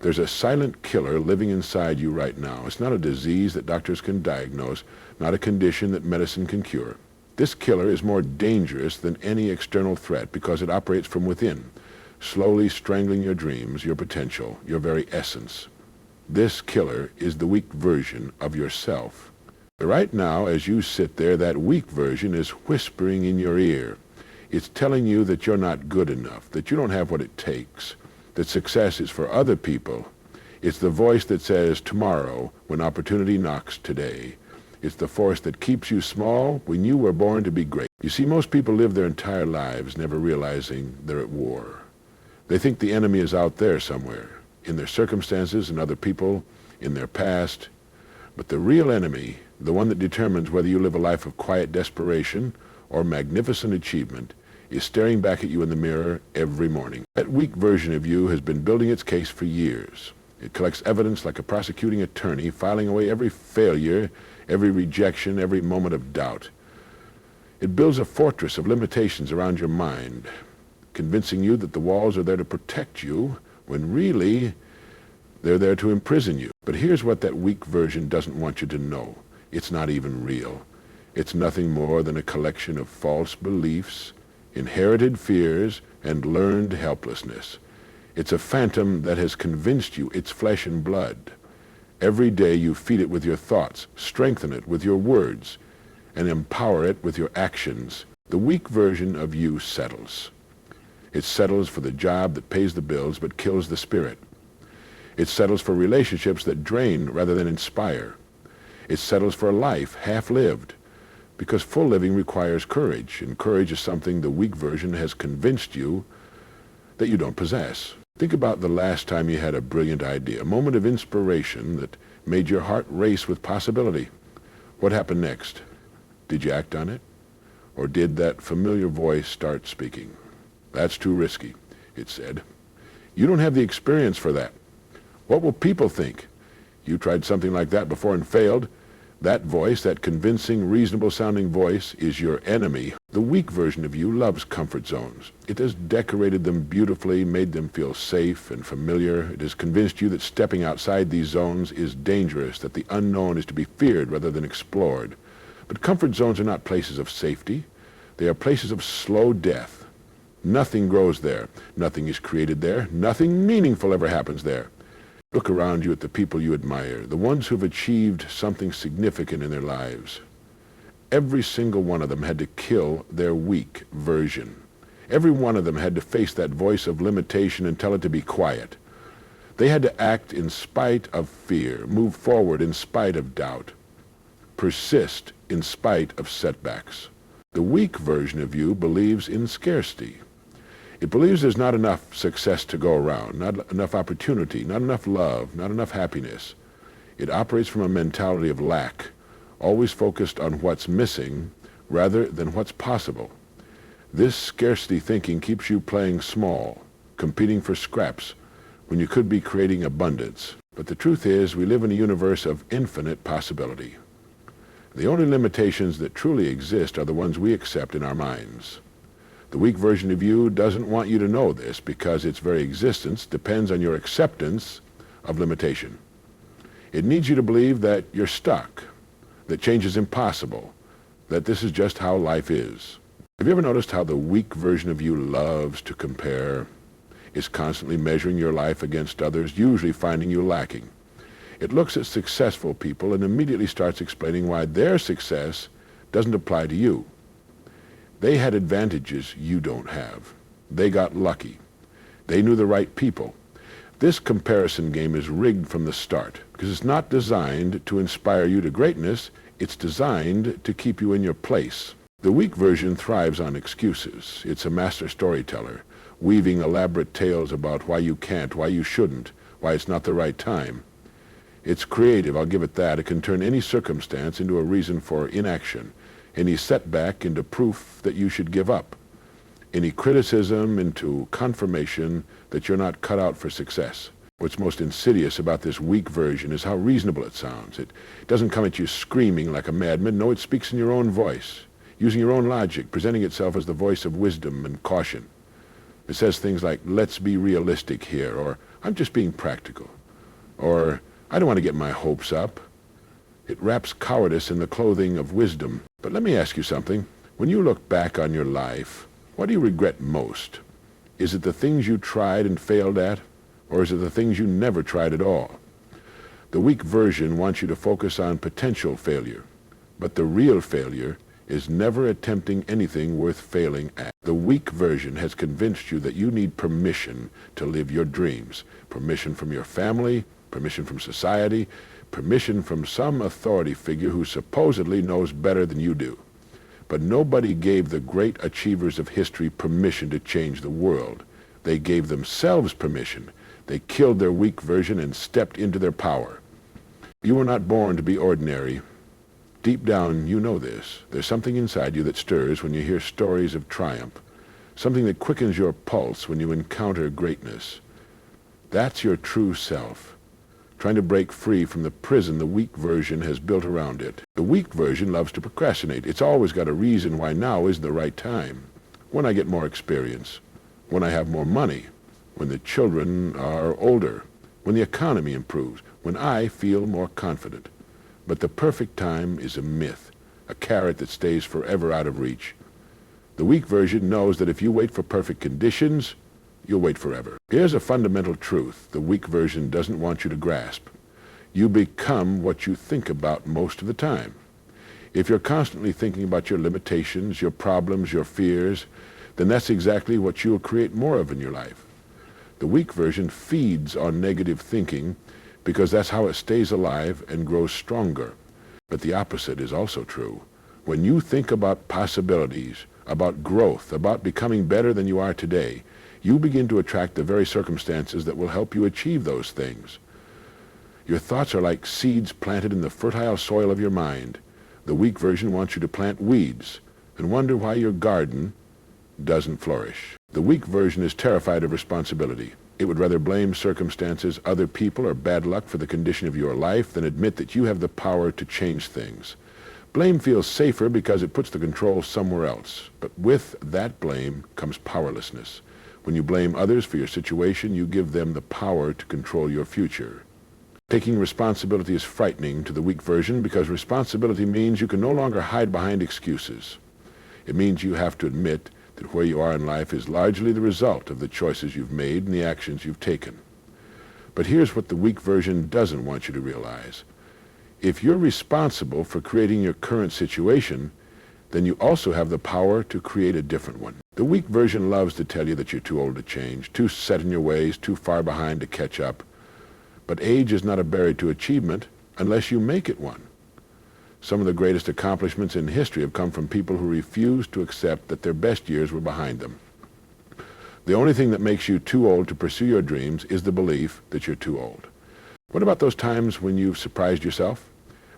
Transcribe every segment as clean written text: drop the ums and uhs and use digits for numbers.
There's a silent killer living inside you right now. It's not a disease that doctors can diagnose, not a condition that medicine can cure. This killer is more dangerous than any external threat because it operates from within, slowly strangling your dreams, your potential, your very essence. This killer is the weak version of yourself. Right now, as you sit there, that weak version is whispering in your ear. It's telling you that you're not good enough, that you don't have what it takes, that success is for other people. It's the voice that says tomorrow when opportunity knocks today. It's the force that keeps you small when you were born to be great. You see, most people live their entire lives never realizing they're at war. They think the enemy is out there somewhere, in their circumstances and other people, in their past. But the real enemy, the one that determines whether you live a life of quiet desperation or magnificent achievement, is staring back at you in the mirror every morning. That weak version of you has been building its case for years. It collects evidence like a prosecuting attorney, filing away every failure, every rejection, every moment of doubt. It builds a fortress of limitations around your mind, convincing you that the walls are there to protect you, when really they're there to imprison you. But here's what that weak version doesn't want you to know. It's not even real. It's nothing more than a collection of false beliefs, inherited fears, and learned helplessness. It's a phantom that has convinced you it's flesh and blood. Every day you feed it with your thoughts, strengthen it with your words, and empower it with your actions. The weak version of you settles. It settles for the job that pays the bills but kills the spirit. It settles for relationships that drain rather than inspire. It settles for a life half-lived, because full living requires courage, and courage is something the weak version has convinced you that you don't possess. Think about the last time you had a brilliant idea, a moment of inspiration that made your heart race with possibility. What happened next? Did you act on it? Or did that familiar voice start speaking? That's too risky, it said. You don't have the experience for that. What will people think? You tried something like that before and failed. That voice, that convincing, reasonable-sounding voice, is your enemy. The weak version of you loves comfort zones. It has decorated them beautifully, made them feel safe and familiar. It has convinced you that stepping outside these zones is dangerous, that the unknown is to be feared rather than explored. But comfort zones are not places of safety. They are places of slow death. Nothing grows there. Nothing is created there. Nothing meaningful ever happens there. Look around you at the people you admire, the ones who've achieved something significant in their lives. Every single one of them had to kill their weak version. Every one of them had to face that voice of limitation and tell it to be quiet. They had to act in spite of fear, move forward in spite of doubt, persist in spite of setbacks. The weak version of you believes in scarcity. It believes there's not enough success to go around, not enough opportunity, not enough love, not enough happiness. It operates from a mentality of lack, always focused on what's missing rather than what's possible. This scarcity thinking keeps you playing small, competing for scraps, when you could be creating abundance. But the truth is, we live in a universe of infinite possibility. The only limitations that truly exist are the ones we accept in our minds. The weak version of you doesn't want you to know this because its very existence depends on your acceptance of limitation. It needs you to believe that you're stuck, that change is impossible, that this is just how life is. Have you ever noticed how the weak version of you loves to compare, is constantly measuring your life against others, usually finding you lacking? It looks at successful people and immediately starts explaining why their success doesn't apply to you. They had advantages you don't have. They got lucky. They knew the right people. This comparison game is rigged from the start because it's not designed to inspire you to greatness. It's designed to keep you in your place. The weak version thrives on excuses. It's a master storyteller, weaving elaborate tales about why you can't, why you shouldn't, why it's not the right time. It's creative, I'll give it that. It can turn any circumstance into a reason for inaction, any setback into proof that you should give up, any criticism into confirmation that you're not cut out for success. What's most insidious about this weak version is how reasonable it sounds. It doesn't come at you screaming like a madman. No, it speaks in your own voice, using your own logic, presenting itself as the voice of wisdom and caution. It says things like, let's be realistic here, or I'm just being practical. Or, I don't want to get my hopes up. It wraps cowardice in the clothing of wisdom. But let me ask you something. When you look back on your life, what do you regret most? Is it the things you tried and failed at? Or is it the things you never tried at all? The weak version wants you to focus on potential failure. But the real failure is never attempting anything worth failing at. The weak version has convinced you that you need permission to live your dreams. Permission from your family, permission from society, permission from some authority figure who supposedly knows better than you do. But nobody gave the great achievers of history permission to change the world. They gave themselves permission. They killed their weak version and stepped into their power. You were not born to be ordinary. Deep down, you know this. There's something inside you that stirs when you hear stories of triumph, something that quickens your pulse when you encounter greatness. That's your true self, trying to break free from the prison the weak version has built around it. The weak version loves to procrastinate. It's always got a reason why now isn't the right time. When I get more experience, when I have more money, when the children are older, when the economy improves, when I feel more confident. But the perfect time is a myth, a carrot that stays forever out of reach. The weak version knows that if you wait for perfect conditions, you'll wait forever. Here's a fundamental truth the weak version doesn't want you to grasp. You become what you think about most of the time. If you're constantly thinking about your limitations, your problems, your fears, then that's exactly what you'll create more of in your life. The weak version feeds on negative thinking because that's how it stays alive and grows stronger. But the opposite is also true. When you think about possibilities, about growth, about becoming better than you are today, you begin to attract the very circumstances that will help you achieve those things. Your thoughts are like seeds planted in the fertile soil of your mind. The weak version wants you to plant weeds and wonder why your garden doesn't flourish. The weak version is terrified of responsibility. It would rather blame circumstances, other people, or bad luck for the condition of your life than admit that you have the power to change things. Blame feels safer because it puts the control somewhere else. But with that blame comes powerlessness. When you blame others for your situation, you give them the power to control your future. Taking responsibility is frightening to the weak version because responsibility means you can no longer hide behind excuses. It means you have to admit that where you are in life is largely the result of the choices you've made and the actions you've taken. But here's what the weak version doesn't want you to realize. If you're responsible for creating your current situation, then you also have the power to create a different one. The weak version loves to tell you that you're too old to change, too set in your ways, too far behind to catch up. But age is not a barrier to achievement unless you make it one. Some of the greatest accomplishments in history have come from people who refused to accept that their best years were behind them. The only thing that makes you too old to pursue your dreams is the belief that you're too old. What about those times when you've surprised yourself?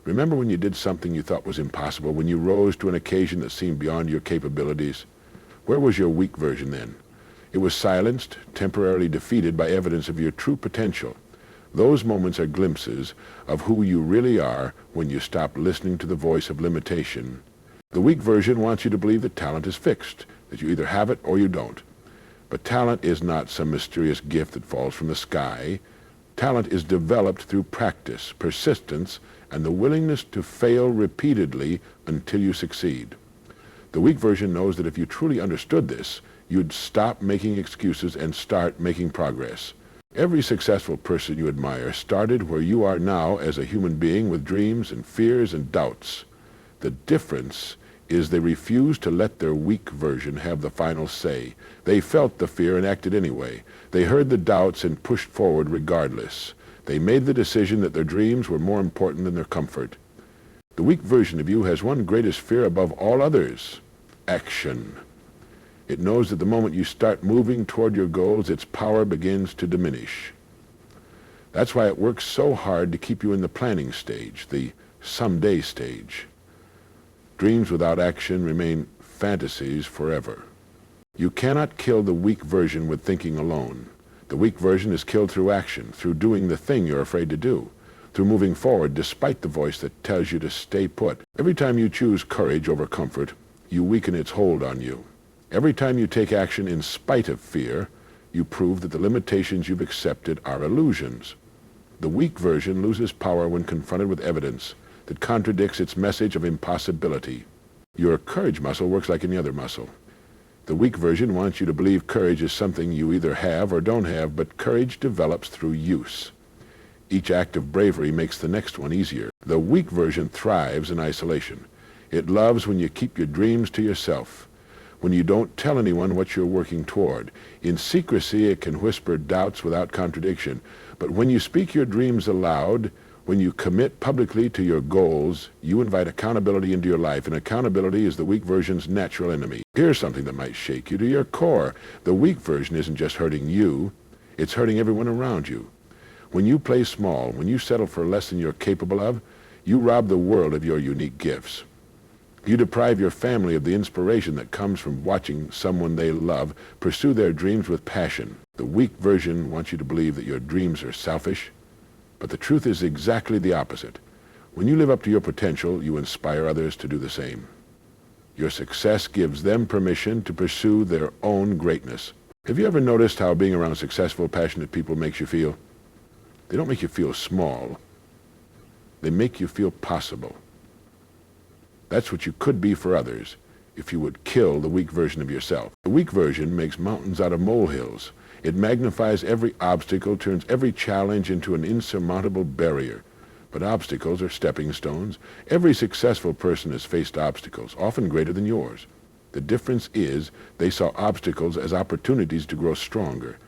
Remember when you did something you thought was impossible, when you rose to an occasion that seemed beyond your capabilities? Where was your weak version then? It was silenced, temporarily defeated by evidence of your true potential. Those moments are glimpses of who you really are when you stop listening to the voice of limitation. The weak version wants you to believe that talent is fixed, that you either have it or you don't. But talent is not some mysterious gift that falls from the sky. Talent is developed through practice, persistence, and the willingness to fail repeatedly until you succeed. The weak version knows that if you truly understood this, you'd stop making excuses and start making progress. Every successful person you admire started where you are now as a human being with dreams and fears and doubts. The difference is they refused to let their weak version have the final say. They felt the fear and acted anyway. They heard the doubts and pushed forward regardless. They made the decision that their dreams were more important than their comfort. The weak version of you has one greatest fear above all others: action. It knows that the moment you start moving toward your goals, its power begins to diminish. That's why it works so hard to keep you in the planning stage, the someday stage. Dreams without action remain fantasies forever. You cannot kill the weak version with thinking alone. The weak version is killed through action, through doing the thing you're afraid to do, through moving forward despite the voice that tells you to stay put. Every time you choose courage over comfort, you weaken its hold on you. Every time you take action in spite of fear, You prove that the limitations you've accepted are illusions. The weak version loses power when confronted with evidence that contradicts its message of impossibility. Your courage muscle works like any other muscle. The weak version wants you to believe courage is something you either have or don't have, but courage develops through use. Each act of bravery makes the next one easier. The weak version thrives in isolation. It loves when you keep your dreams to yourself, when you don't tell anyone what you're working toward. In secrecy, it can whisper doubts without contradiction. But when you speak your dreams aloud, when you commit publicly to your goals, you invite accountability into your life, and accountability is the weak version's natural enemy. Here's something that might shake you to your core. The weak version isn't just hurting you, it's hurting everyone around you. When you play small, when you settle for less than you're capable of, you rob the world of your unique gifts. You deprive your family of the inspiration that comes from watching someone they love pursue their dreams with passion. The weak version wants you to believe that your dreams are selfish, but the truth is exactly the opposite. When you live up to your potential, you inspire others to do the same. Your success gives them permission to pursue their own greatness. Have you ever noticed how being around successful, passionate people makes you feel? They don't make you feel small. They make you feel possible. That's what you could be for others if you would kill the weak version of yourself. The weak version makes mountains out of molehills. It magnifies every obstacle, turns every challenge into an insurmountable barrier. But obstacles are stepping stones. Every successful person has faced obstacles, often greater than yours. The difference is they saw obstacles as opportunities to grow stronger,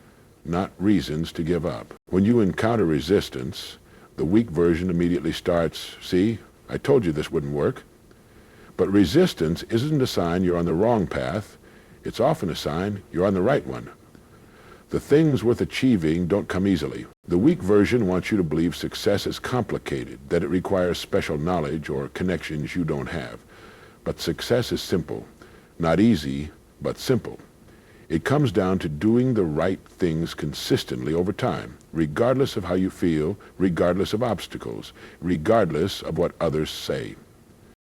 not reasons to give up. When you encounter resistance, the weak version immediately starts, "See, I told you this wouldn't work." But resistance isn't a sign you're on the wrong path. It's often a sign you're on the right one. The things worth achieving don't come easily. The weak version wants you to believe success is complicated, that it requires special knowledge or connections you don't have. But success is simple. Not easy, but simple. It comes down to doing the right things consistently over time, regardless of how you feel, regardless of obstacles, regardless of what others say.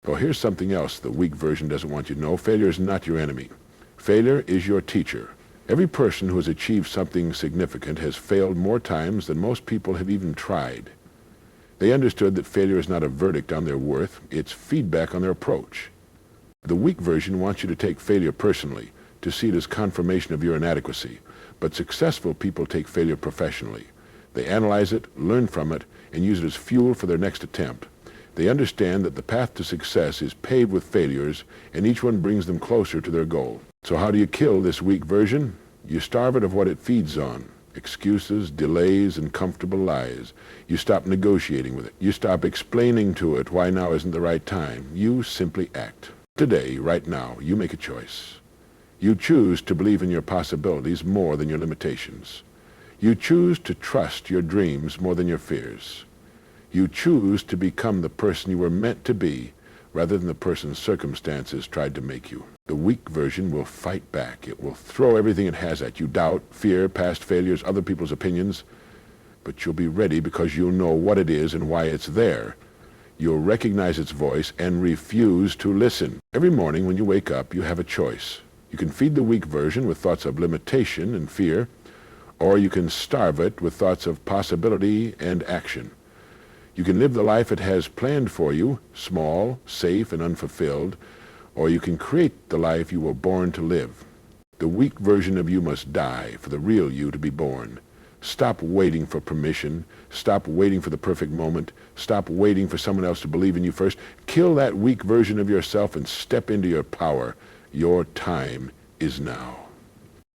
Well, here's something else the weak version doesn't want you to know. Failure is not your enemy. Failure is your teacher. Every person who has achieved something significant has failed more times than most people have even tried. They understood that failure is not a verdict on their worth, it's feedback on their approach. The weak version wants you to take failure personally, to see it as confirmation of your inadequacy. But successful people take failure professionally. They analyze it, learn from it, and use it as fuel for their next attempt. They understand that the path to success is paved with failures, and each one brings them closer to their goal. So how do you kill this weak version? You starve it of what it feeds on. Excuses, delays, and comfortable lies. You stop negotiating with it. You stop explaining to it why now isn't the right time. You simply act. Today, right now, you make a choice. You choose to believe in your possibilities more than your limitations. You choose to trust your dreams more than your fears. You choose to become the person you were meant to be rather than the person circumstances tried to make you. The weak version will fight back. It will throw everything it has at you: doubt, fear, past failures, other people's opinions. But you'll be ready because you'll know what it is and why it's there. You'll recognize its voice and refuse to listen. Every morning when you wake up, you have a choice. You can feed the weak version with thoughts of limitation and fear, or you can starve it with thoughts of possibility and action. You can live the life it has planned for you, small, safe, and unfulfilled, or you can create the life you were born to live. The weak version of you must die for the real you to be born. Stop waiting for permission. Stop waiting for the perfect moment. Stop waiting for someone else to believe in you first. Kill that weak version of yourself and step into your power. Your time is now.